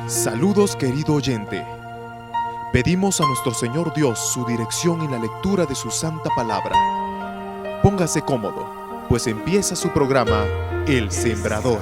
Saludos, querido oyente. Pedimos a nuestro Señor Dios su dirección en la lectura de su santa palabra. Póngase cómodo, pues empieza su programa El Sembrador.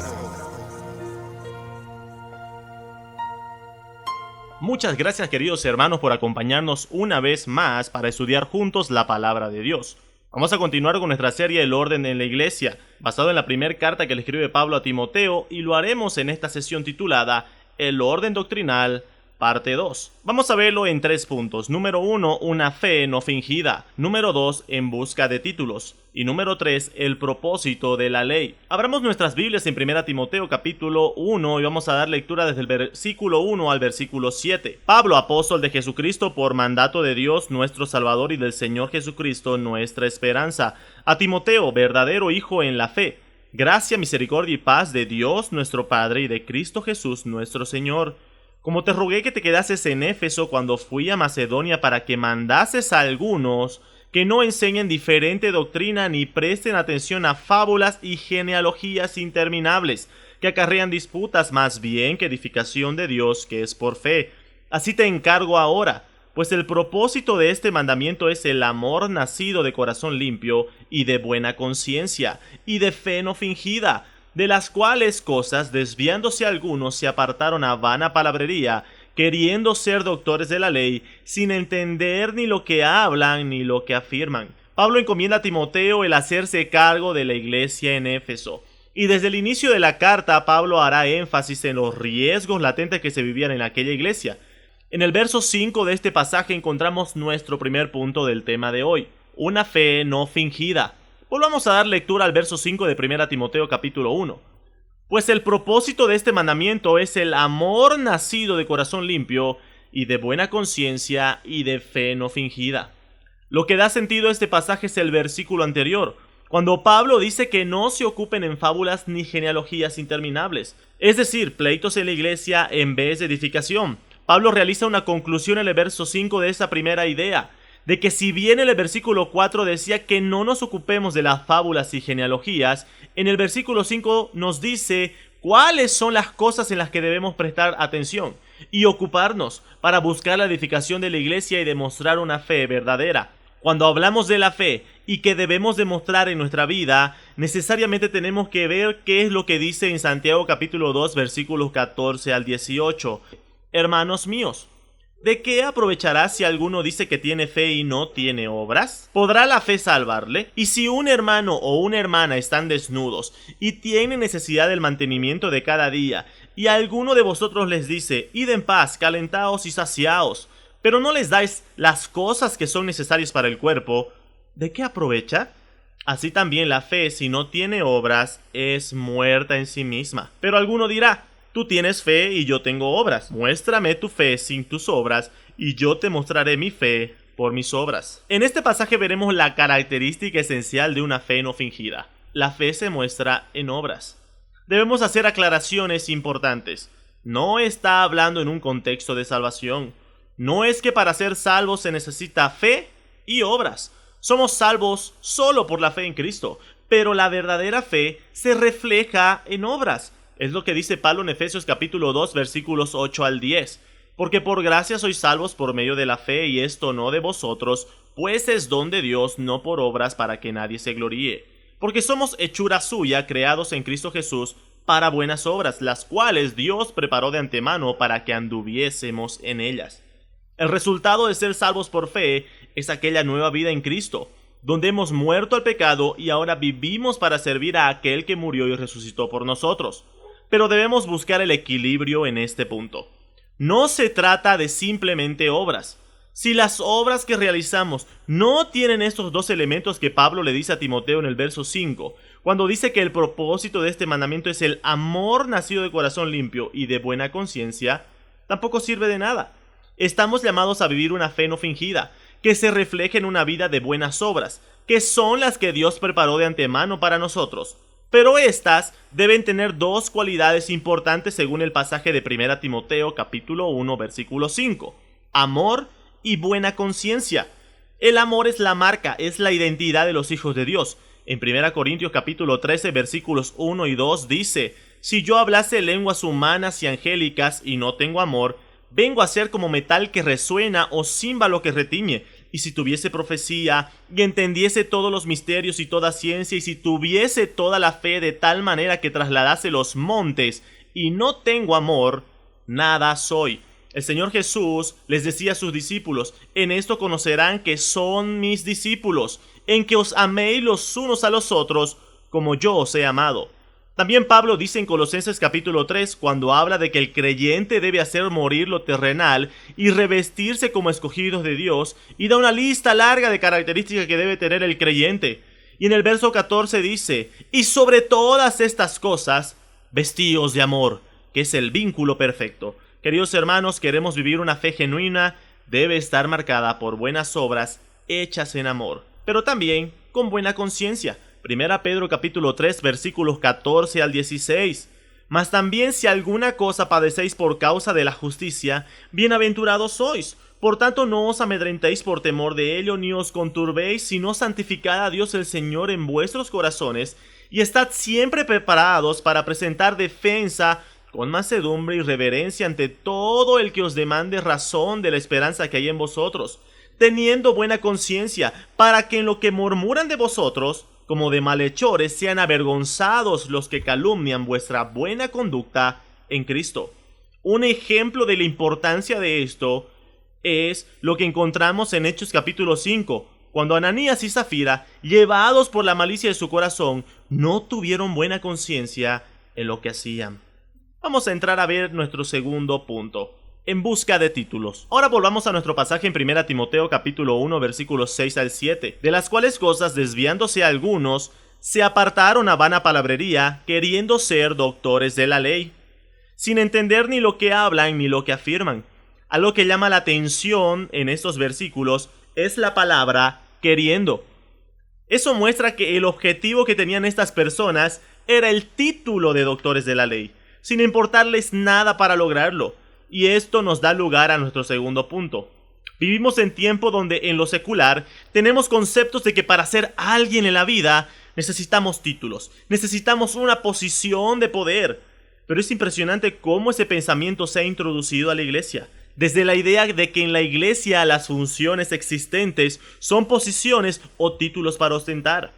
Muchas gracias, queridos hermanos, por acompañarnos una vez más para estudiar juntos la palabra de Dios. Vamos a continuar con nuestra serie El orden en la iglesia, basado en la primera carta que le escribe Pablo a Timoteo, y lo haremos en esta sesión titulada El orden doctrinal, parte 2. Vamos a verlo en 3 puntos. Número 1, una fe no fingida. Número 2, en busca de títulos. Y número 3, el propósito de la ley. Abramos nuestras Biblias en 1 Timoteo capítulo 1 y vamos a dar lectura desde el versículo 1 al versículo 7. Pablo, apóstol de Jesucristo, por mandato de Dios nuestro Salvador y del Señor Jesucristo nuestra esperanza. A Timoteo, verdadero hijo en la fe. Gracia, misericordia y paz de Dios nuestro Padre y de Cristo Jesús nuestro Señor. Como te rogué que te quedases en Éfeso cuando fui a Macedonia para que mandases a algunos que no enseñen diferente doctrina ni presten atención a fábulas y genealogías interminables, que acarrean disputas más bien que edificación de Dios que es por fe. Así te encargo ahora, pues el propósito de este mandamiento es el amor nacido de corazón limpio y de buena conciencia y de fe no fingida, de las cuales cosas, desviándose algunos, se apartaron a vana palabrería, queriendo ser doctores de la ley, sin entender ni lo que hablan ni lo que afirman. Pablo encomienda a Timoteo el hacerse cargo de la iglesia en Éfeso. Y desde el inicio de la carta, Pablo hará énfasis en los riesgos latentes que se vivían en aquella iglesia. En el verso 5 de este pasaje encontramos nuestro primer punto del tema de hoy, una fe no fingida. Volvamos a dar lectura al verso 5 de 1 Timoteo capítulo 1. Pues el propósito de este mandamiento es el amor nacido de corazón limpio y de buena conciencia y de fe no fingida. Lo que da sentido a este pasaje es el versículo anterior, cuando Pablo dice que no se ocupen en fábulas ni genealogías interminables, es decir, pleitos en la iglesia en vez de edificación. Pablo realiza una conclusión en el verso 5 de esa primera idea, de que si bien en el versículo 4 decía que no nos ocupemos de las fábulas y genealogías, en el versículo 5 nos dice cuáles son las cosas en las que debemos prestar atención y ocuparnos para buscar la edificación de la iglesia y demostrar una fe verdadera. Cuando hablamos de la fe y que debemos demostrar en nuestra vida, necesariamente tenemos que ver qué es lo que dice en Santiago capítulo 2 versículos 14 al 18. Hermanos míos, ¿de qué aprovechará si alguno dice que tiene fe y no tiene obras? ¿Podrá la fe salvarle? Y si un hermano o una hermana están desnudos y tienen necesidad del mantenimiento de cada día, y alguno de vosotros les dice, id en paz, calentaos y saciaos, pero no les dais las cosas que son necesarias para el cuerpo, ¿de qué aprovecha? Así también la fe, si no tiene obras, es muerta en sí misma. Pero alguno dirá, tú tienes fe y yo tengo obras. Muéstrame tu fe sin tus obras y yo te mostraré mi fe por mis obras. En este pasaje veremos la característica esencial de una fe no fingida. La fe se muestra en obras. Debemos hacer aclaraciones importantes. No está hablando en un contexto de salvación. No es que para ser salvos se necesita fe y obras. Somos salvos solo por la fe en Cristo, pero la verdadera fe se refleja en obras. Es lo que dice Pablo en Efesios capítulo 2 versículos 8 al 10. Porque por gracia sois salvos por medio de la fe, y esto no de vosotros, pues es don de Dios, no por obras para que nadie se gloríe. Porque somos hechura suya, creados en Cristo Jesús, para buenas obras, las cuales Dios preparó de antemano para que anduviésemos en ellas. El resultado de ser salvos por fe es aquella nueva vida en Cristo, donde hemos muerto al pecado y ahora vivimos para servir a aquel que murió y resucitó por nosotros. Pero debemos buscar el equilibrio en este punto. No se trata de simplemente obras. Si las obras que realizamos no tienen estos dos elementos que Pablo le dice a Timoteo en el verso 5, cuando dice que el propósito de este mandamiento es el amor nacido de corazón limpio y de buena conciencia, tampoco sirve de nada. Estamos llamados a vivir una fe no fingida, que se refleje en una vida de buenas obras, que son las que Dios preparó de antemano para nosotros. Pero estas deben tener dos cualidades importantes según el pasaje de 1 Timoteo capítulo 1 versículo 5. Amor y buena conciencia. El amor es la marca, es la identidad de los hijos de Dios. En 1 Corintios capítulo 13 versículos 1 y 2 dice, si yo hablase lenguas humanas y angélicas y no tengo amor, vengo a ser como metal que resuena o címbalo que retiñe. Y si tuviese profecía, y entendiese todos los misterios y toda ciencia, y si tuviese toda la fe de tal manera que trasladase los montes, y no tengo amor, nada soy. El Señor Jesús les decía a sus discípulos: en esto conocerán que son mis discípulos, en que os améis los unos a los otros, como yo os he amado. También Pablo dice en Colosenses capítulo 3, cuando habla de que el creyente debe hacer morir lo terrenal y revestirse como escogidos de Dios, y da una lista larga de características que debe tener el creyente. Y en el verso 14 dice: y sobre todas estas cosas, vestíos de amor, que es el vínculo perfecto. Queridos hermanos, queremos vivir una fe genuina, debe estar marcada por buenas obras hechas en amor, pero también con buena conciencia. 1 Pedro capítulo 3 versículos 14 al 16. Mas también si alguna cosa padecéis por causa de la justicia, bienaventurados sois. Por tanto no os amedrentéis por temor de ello, ni os conturbéis, sino santificad a Dios el Señor en vuestros corazones, y estad siempre preparados para presentar defensa con mansedumbre y reverencia ante todo el que os demande razón de la esperanza que hay en vosotros, teniendo buena conciencia, para que en lo que murmuran de vosotros, como de malhechores, sean avergonzados los que calumnian vuestra buena conducta en Cristo. Un ejemplo de la importancia de esto es lo que encontramos en Hechos capítulo 5, cuando Ananías y Zafira, llevados por la malicia de su corazón, no tuvieron buena conciencia en lo que hacían. Vamos a entrar a ver nuestro segundo punto: en busca de títulos. Ahora volvamos a nuestro pasaje en 1 Timoteo capítulo 1 versículos 6 al 7, de las cuales cosas, desviándose algunos, se apartaron a vana palabrería, queriendo ser doctores de la ley, sin entender ni lo que hablan ni lo que afirman. Algo que llama la atención en estos versículos es la palabra queriendo. Eso muestra que el objetivo que tenían estas personas era el título de doctores de la ley, sin importarles nada para lograrlo. Y esto nos da lugar a nuestro segundo punto. Vivimos en tiempo donde en lo secular tenemos conceptos de que para ser alguien en la vida necesitamos títulos, necesitamos una posición de poder. Pero es impresionante cómo ese pensamiento se ha introducido a la iglesia. Desde la idea de que en la iglesia las funciones existentes son posiciones o títulos para ostentar.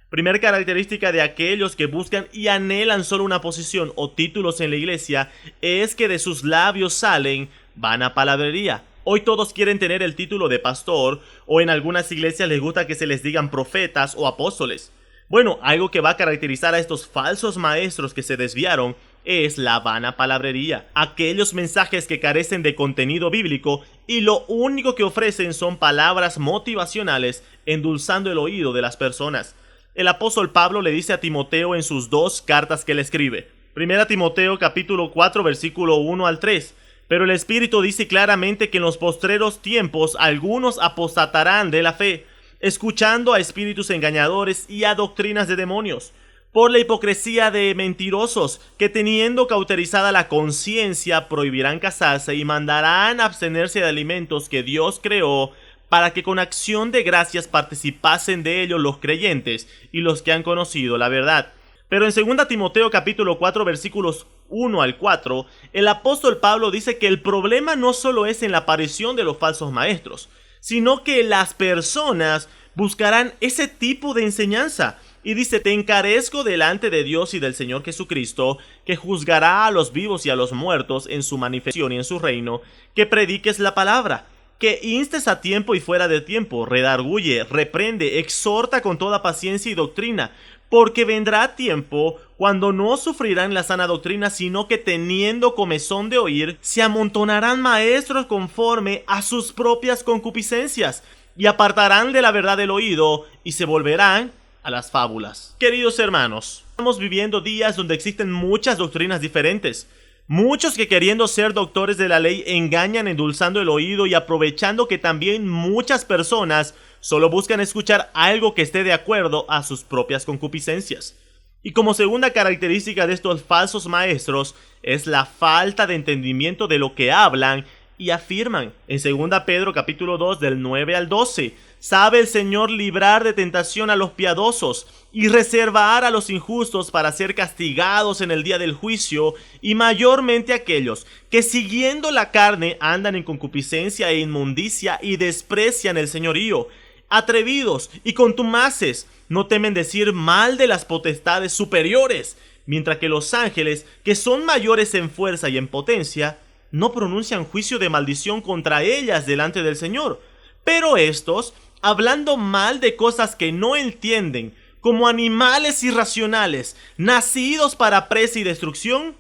Primera característica de aquellos que buscan y anhelan solo una posición o títulos en la iglesia es que de sus labios salen vana palabrería. Hoy todos quieren tener el título de pastor, o en algunas iglesias les gusta que se les digan profetas o apóstoles. Bueno, algo que va a caracterizar a estos falsos maestros que se desviaron es la vana palabrería. Aquellos mensajes que carecen de contenido bíblico y lo único que ofrecen son palabras motivacionales, endulzando el oído de las personas. El apóstol Pablo le dice a Timoteo en sus dos cartas que le escribe. 1 Timoteo capítulo 4 versículo 1 al 3. Pero el Espíritu dice claramente que en los postreros tiempos algunos apostatarán de la fe, escuchando a espíritus engañadores y a doctrinas de demonios, por la hipocresía de mentirosos, que teniendo cauterizada la conciencia prohibirán casarse y mandarán abstenerse de alimentos que Dios creó, para que con acción de gracias participasen de ellos los creyentes y los que han conocido la verdad. Pero en 2 Timoteo capítulo 4 versículos 1 al 4, el apóstol Pablo dice que el problema no solo es en la aparición de los falsos maestros, sino que las personas buscarán ese tipo de enseñanza. Y dice: te encarezco delante de Dios y del Señor Jesucristo, que juzgará a los vivos y a los muertos en su manifestación y en su reino, que prediques la palabra, que instes a tiempo y fuera de tiempo, redarguye, reprende, exhorta con toda paciencia y doctrina, porque vendrá tiempo cuando no sufrirán la sana doctrina, sino que teniendo comezón de oír, se amontonarán maestros conforme a sus propias concupiscencias, y apartarán de la verdad el oído, y se volverán a las fábulas. Queridos hermanos, estamos viviendo días donde existen muchas doctrinas diferentes. Muchos que queriendo ser doctores de la ley engañan endulzando el oído y aprovechando que también muchas personas solo buscan escuchar algo que esté de acuerdo a sus propias concupiscencias. Y como segunda característica de estos falsos maestros es la falta de entendimiento de lo que hablan y afirman. En 2 Pedro capítulo 2 del 9 al 12, Sabe el Señor librar de tentación a los piadosos y reservar a los injustos para ser castigados en el día del juicio, y mayormente aquellos que siguiendo la carne andan en concupiscencia e inmundicia y desprecian el señorío. Atrevidos y contumaces, no temen decir mal de las potestades superiores, mientras que los ángeles, que son mayores en fuerza y en potencia, no pronuncian juicio de maldición contra ellas delante del Señor. Pero estos, hablando mal de cosas que no entienden, como animales irracionales, nacidos para presa y destrucción,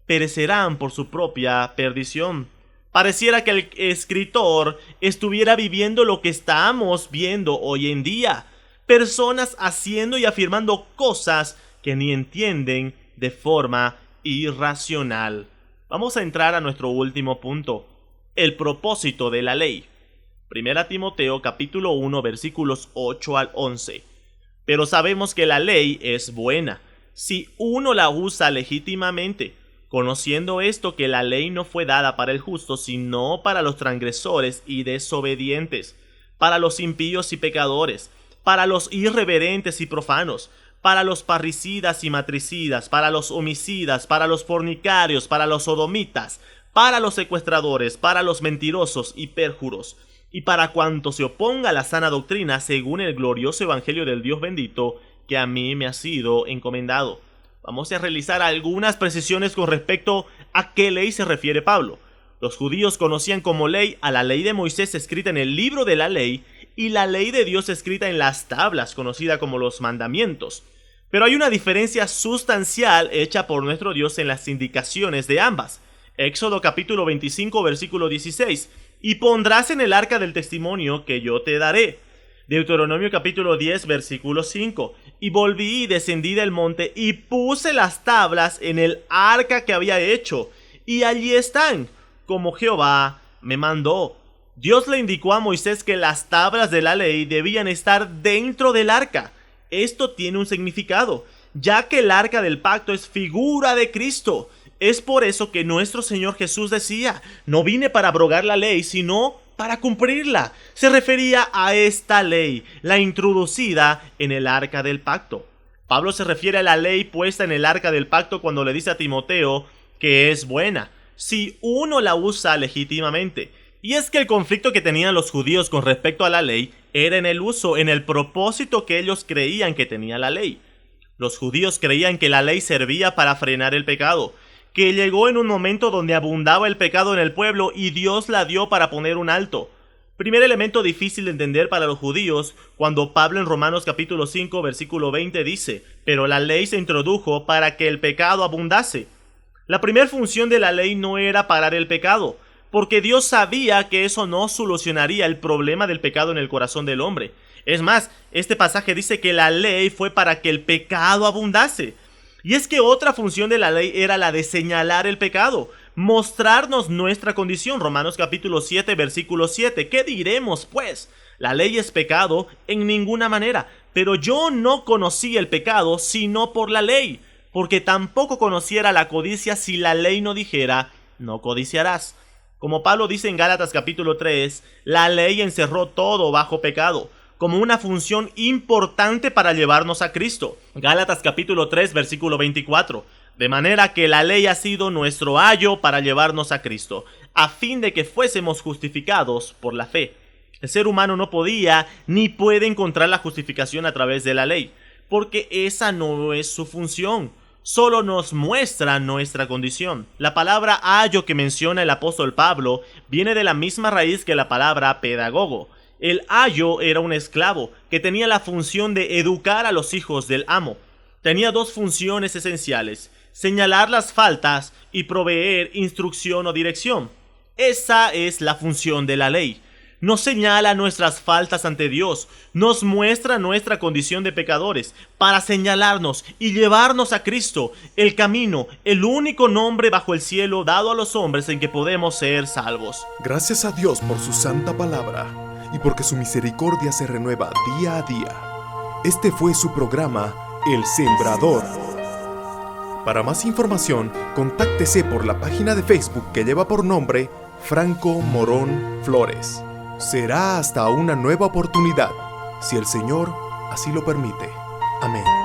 perecerán por su propia perdición. Pareciera que el escritor estuviera viviendo lo que estamos viendo hoy en día. Personas haciendo y afirmando cosas que ni entienden de forma irracional. Vamos a entrar a nuestro último punto: el propósito de la ley. 1 Timoteo capítulo 1 versículos 8 al 11. Pero sabemos que la ley es buena, si uno la usa legítimamente, conociendo esto, que la ley no fue dada para el justo, sino para los transgresores y desobedientes, para los impíos y pecadores, para los irreverentes y profanos, para los parricidas y matricidas, para los homicidas, para los fornicarios, para los sodomitas, para los secuestradores, para los mentirosos y pérjuros, y para cuanto se oponga a la sana doctrina, según el glorioso evangelio del Dios bendito, que a mí me ha sido encomendado. Vamos a realizar algunas precisiones con respecto a qué ley se refiere Pablo. Los judíos conocían como ley a la ley de Moisés escrita en el libro de la ley y la ley de Dios escrita en las tablas, conocida como los mandamientos. Pero hay una diferencia sustancial hecha por nuestro Dios en las indicaciones de ambas. Éxodo capítulo 25 versículo 16: y pondrás en el arca del testimonio que yo te daré. Deuteronomio capítulo 10 versículo 5: y volví y descendí del monte y puse las tablas en el arca que había hecho, y allí están, como Jehová me mandó. Dios le indicó a Moisés que las tablas de la ley debían estar dentro del arca. Esto tiene un significado, ya que el arca del pacto es figura de Cristo. Es por eso que nuestro Señor Jesús decía: no vine para abrogar la ley, sino para cumplirla. Se refería a esta ley, la introducida en el arca del pacto. Pablo se refiere a la ley puesta en el arca del pacto cuando le dice a Timoteo que es buena, si uno la usa legítimamente. Y es que el conflicto que tenían los judíos con respecto a la ley era en el uso, en el propósito que ellos creían que tenía la ley. Los judíos creían que la ley servía para frenar el pecado, que llegó en un momento donde abundaba el pecado en el pueblo y Dios la dio para poner un alto. Primer elemento difícil de entender para los judíos, cuando Pablo en Romanos capítulo 5 versículo 20 dice: pero la ley se introdujo para que el pecado abundase. La primera función de la ley no era parar el pecado, porque Dios sabía que eso no solucionaría el problema del pecado en el corazón del hombre. Es más, este pasaje dice que la ley fue para que el pecado abundase. Y es que otra función de la ley era la de señalar el pecado, mostrarnos nuestra condición. Romanos capítulo 7 versículo 7. ¿Qué diremos pues? La ley es pecado en ninguna manera, pero yo no conocí el pecado sino por la ley, porque tampoco conociera la codicia si la ley no dijera: no codiciarás. Como Pablo dice en Gálatas capítulo 3, la ley encerró todo bajo pecado, como una función importante para llevarnos a Cristo. Gálatas capítulo 3 versículo 24. De manera que la ley ha sido nuestro ayo para llevarnos a Cristo, a fin de que fuésemos justificados por la fe. El ser humano no podía ni puede encontrar la justificación a través de la ley, porque esa no es su función. Solo nos muestra nuestra condición. La palabra ayo que menciona el apóstol Pablo viene de la misma raíz que la palabra pedagogo. El ayo era un esclavo que tenía la función de educar a los hijos del amo. Tenía dos funciones esenciales: señalar las faltas y proveer instrucción o dirección. Esa es la función de la ley. Nos señala nuestras faltas ante Dios, nos muestra nuestra condición de pecadores para señalarnos y llevarnos a Cristo, el camino, el único nombre bajo el cielo dado a los hombres en que podemos ser salvos. Gracias a Dios por su santa palabra y porque su misericordia se renueva día a día. Este fue su programa, El Sembrador. Para más información, contáctese por la página de Facebook que lleva por nombre Franco Morón Flores. Será hasta una nueva oportunidad, si el Señor así lo permite. Amén.